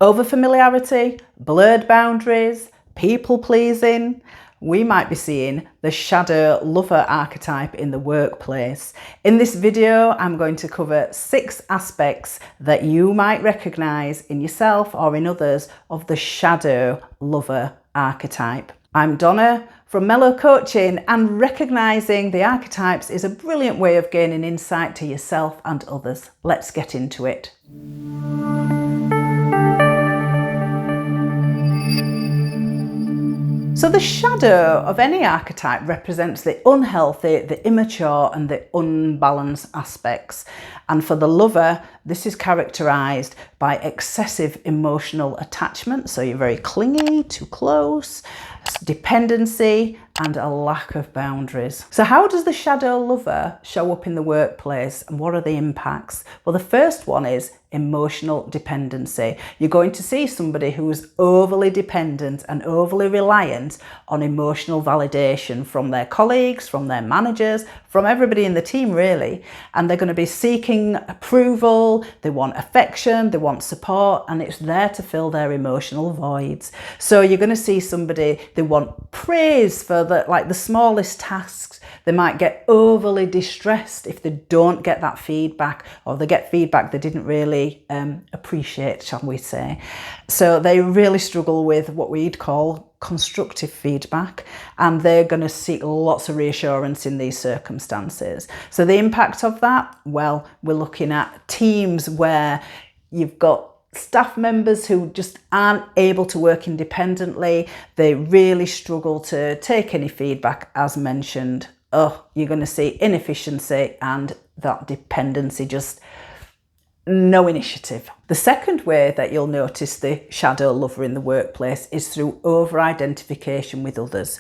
Overfamiliarity, blurred boundaries, people pleasing. We might be seeing the Shadow Lover archetype in the workplace. In this video, I'm going to cover 6 aspects that you might recognize in yourself or in others of the Shadow Lover archetype. I'm Donna from Mellow Coaching, and recognizing the archetypes is a brilliant way of gaining insight to yourself and others. Let's get into it. So the shadow of any archetype represents the unhealthy, the immature and the unbalanced aspects. And for the lover, this is characterized by excessive emotional attachment. So you're very clingy, too close, dependency and a lack of boundaries. So how does the shadow lover show up in the workplace and what are the impacts? Well, the first one is emotional dependency. You're going to see somebody who is overly dependent and overly reliant on emotional validation from their colleagues, from their managers, from everybody in the team really. And they're going to be seeking approval, they want affection, they want support, and it's there to fill their emotional voids. So you're going to see somebody, they want praise for the smallest tasks. They might get overly distressed if they don't get that feedback, or they get feedback they didn't really appreciate, shall we say. So they really struggle with what we'd call constructive feedback, and they're going to seek lots of reassurance in these circumstances. So the impact of that, well, we're looking at teams where you've got staff members who just aren't able to work independently. They really struggle to take any feedback, as mentioned. You're going to see inefficiency and that dependency, just no initiative. The second way that you'll notice the shadow lover in the workplace is through over-identification with others.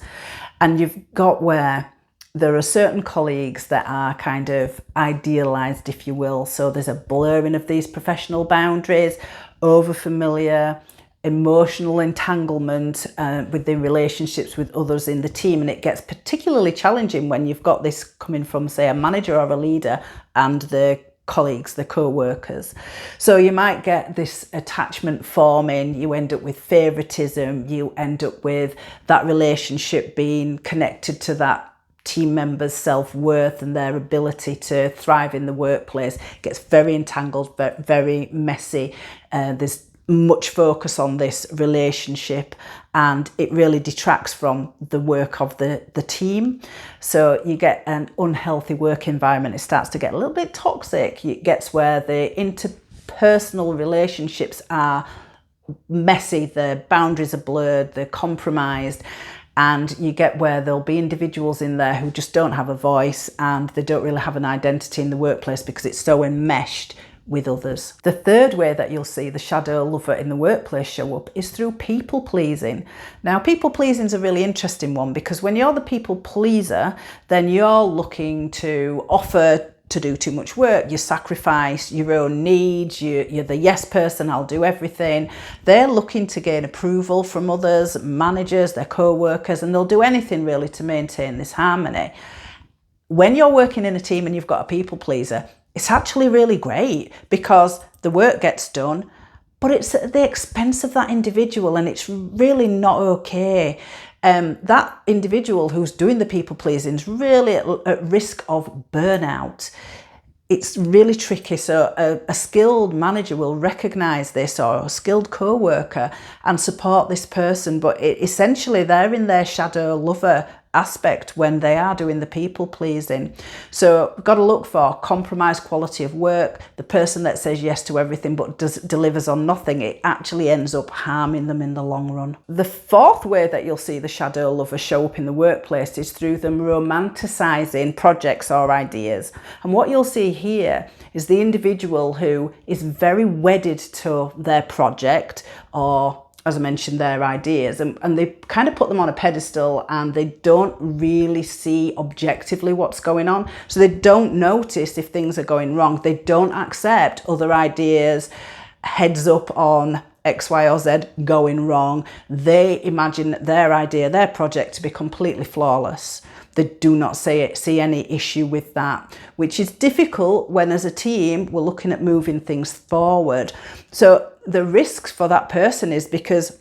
And you've got where there are certain colleagues that are kind of idealized, if you will. So there's a blurring of these professional boundaries, over-familiar, emotional entanglement within relationships with others in the team. And it gets particularly challenging when you've got this coming from, say, a manager or a leader and the colleagues, the co-workers. So you might get this attachment forming, you end up with favoritism, you end up with that relationship being connected to that team member's self-worth and their ability to thrive in the workplace. It gets very entangled, very messy. There's much focus on this relationship and it really detracts from the work of the team. So you get an unhealthy work environment. It starts to get a little bit toxic. It gets where the interpersonal relationships are messy, the boundaries are blurred, they're compromised, and you get where there'll be individuals in there who just don't have a voice and they don't really have an identity in the workplace because it's so enmeshed with others. The third way that you'll see the shadow lover in the workplace show up is through people pleasing. Now, people pleasing is a really interesting one because when you're the people pleaser, then you're looking to offer to do too much work. You sacrifice your own needs. You're the yes person, I'll do everything. They're looking to gain approval from others, managers, their co-workers, and they'll do anything really to maintain this harmony. When you're working in a team and you've got a people pleaser, it's actually really great because the work gets done, but it's at the expense of that individual, and it's really not okay. That individual who's doing the people pleasing is really at risk of burnout. It's really tricky. So a skilled manager will recognize this, or a skilled co-worker, and support this person, but essentially they're in their shadow lover aspect when they are doing the people pleasing. So got to look for compromised quality of work. The person that says yes to everything but delivers on nothing, it actually ends up harming them in the long run. The fourth way that you'll see the shadow lover show up in the workplace is through them romanticizing projects or ideas. And what you'll see here is the individual who is very wedded to their project, or as I mentioned, their ideas, and they kind of put them on a pedestal and they don't really see objectively what's going on. So they don't notice if things are going wrong. They don't accept other ideas, heads up on X, Y, or Z going wrong. They imagine their idea, their project to be completely flawless. They do not see any issue with that, which is difficult when as a team we're looking at moving things forward. So the risks for that person is because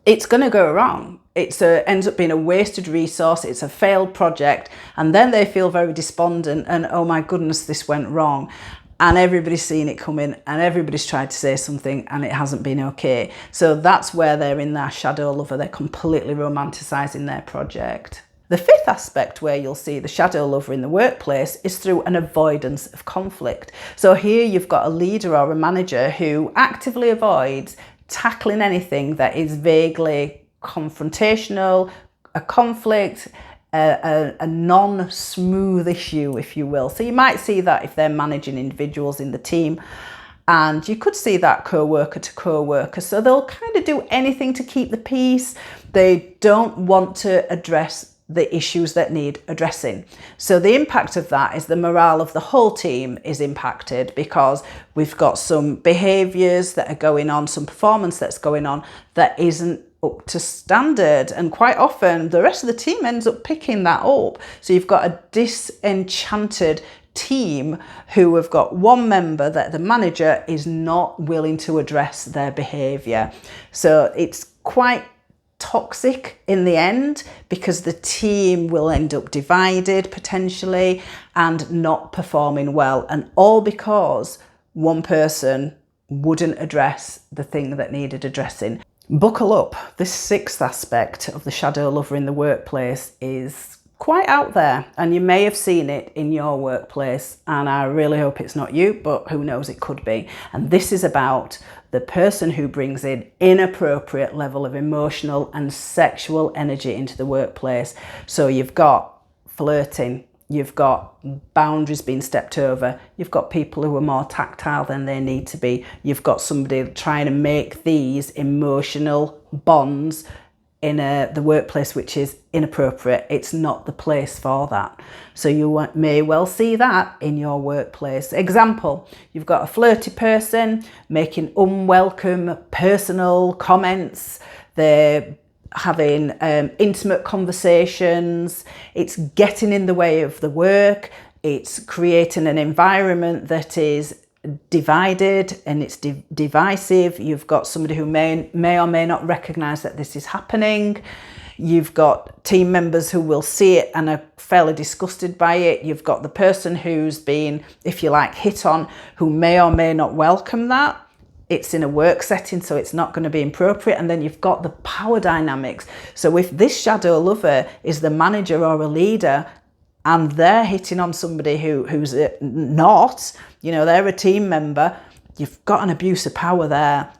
it's going to go wrong. It ends up being a wasted resource. It's a failed project. And then they feel very despondent and, oh my goodness, this went wrong. And everybody's seen it coming and everybody's tried to say something and it hasn't been okay. So that's where they're in their shadow lover. They're completely romanticizing their project. The fifth aspect where you'll see the shadow lover in the workplace is through an avoidance of conflict. So here you've got a leader or a manager who actively avoids tackling anything that is vaguely confrontational, a conflict, a non-smooth issue, if you will. So you might see that if they're managing individuals in the team, and you could see that co-worker to co-worker. So they'll kind of do anything to keep the peace. They don't want to address the issues that need addressing. So the impact of that is the morale of the whole team is impacted because we've got some behaviours that are going on, some performance that's going on that isn't up to standard. And quite often the rest of the team ends up picking that up. So you've got a disenchanted team who have got one member that the manager is not willing to address their behaviour. So it's quite toxic in the end because the team will end up divided potentially and not performing well, and all because one person wouldn't address the thing that needed addressing. Buckle up. This sixth aspect of the shadow lover in the workplace is quite out there, and you may have seen it in your workplace, and I really hope it's not you, but who knows, it could be. And this is about the person who brings in inappropriate level of emotional and sexual energy into the workplace. So you've got flirting, you've got boundaries being stepped over, you've got people who are more tactile than they need to be, you've got somebody trying to make these emotional bonds in the workplace which is inappropriate. It's not the place for that. So you may well see that in your workplace. Example, you've got a flirty person making unwelcome personal comments, they're having intimate conversations, it's getting in the way of the work, it's creating an environment that is divided and it's divisive. You've got somebody who may or may not recognize that this is happening. You've got team members who will see it and are fairly disgusted by it. You've got the person who's been, if you like, hit on, who may or may not welcome that. It's in a work setting, so it's not going to be appropriate. And then you've got the power dynamics. So if this shadow lover is the manager or a leader and they're hitting on somebody who's not, you know, they're a team member, you've got an abuse of power there.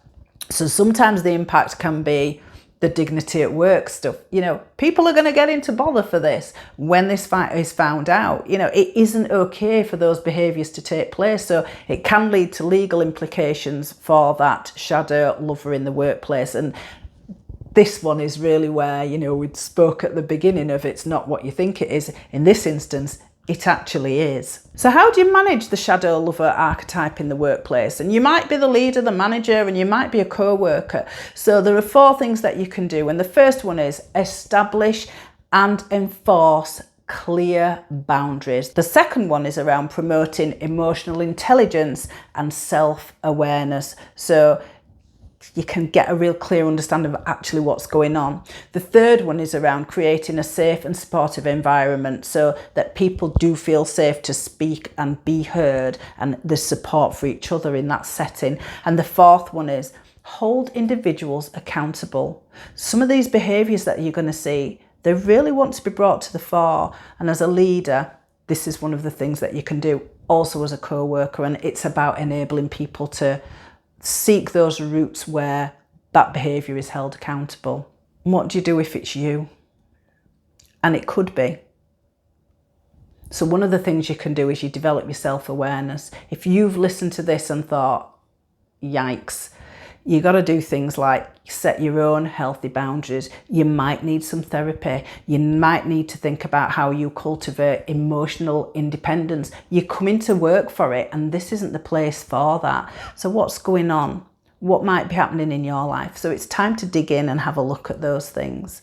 So sometimes the impact can be the dignity at work stuff. You know, people are going to get into bother for this when this fight is found out. You know, it isn't okay for those behaviours to take place. So it can lead to legal implications for that shadow lover in the workplace. And this one is really where, you know, we spoke at the beginning of it's not what you think it is. In this instance, it actually is. So how do you manage the shadow lover archetype in the workplace? And you might be the leader, the manager, and you might be a co-worker. So there are 4 things that you can do. And the first one is establish and enforce clear boundaries. The second one is around promoting emotional intelligence and self-awareness. So you can get a real clear understanding of actually what's going on. The third one is around creating a safe and supportive environment so that people do feel safe to speak and be heard, and there's support for each other in that setting. And the fourth one is hold individuals accountable. Some of these behaviours that you're going to see, they really want to be brought to the fore. And as a leader, this is one of the things that you can do also as a co-worker, and it's about enabling people to seek those routes where that behaviour is held accountable. What do you do if it's you? And it could be. So one of the things you can do is you develop your self-awareness. If you've listened to this and thought, yikes, you got to do things like set your own healthy boundaries. You might need some therapy. You might need to think about how you cultivate emotional independence. You come into work for it, and this isn't the place for that. So what's going on? what might be happening in your life. So it's time to dig in and have a look at those things.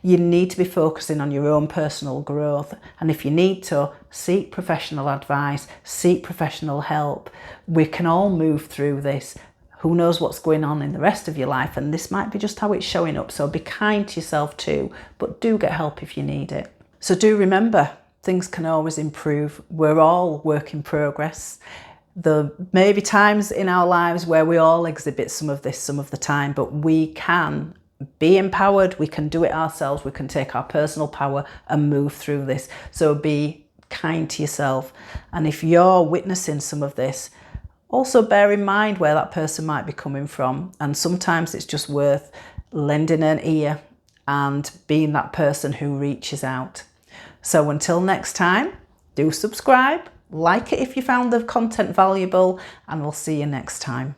You need to be focusing on your own personal growth. And if you need to, seek professional advice, seek professional help. We can all move through this. Who knows what's going on in the rest of your life, and this might be just how it's showing up. So be kind to yourself too, but do get help if you need it. So do remember, things can always improve. We're all work in progress. There may be times in our lives where we all exhibit some of this some of the time, but we can be empowered, we can do it ourselves, we can take our personal power and move through this. So be kind to yourself. And if you're witnessing some of this, also bear in mind where that person might be coming from. And sometimes it's just worth lending an ear and being that person who reaches out. So until next time, do subscribe, like it if you found the content valuable, and we'll see you next time.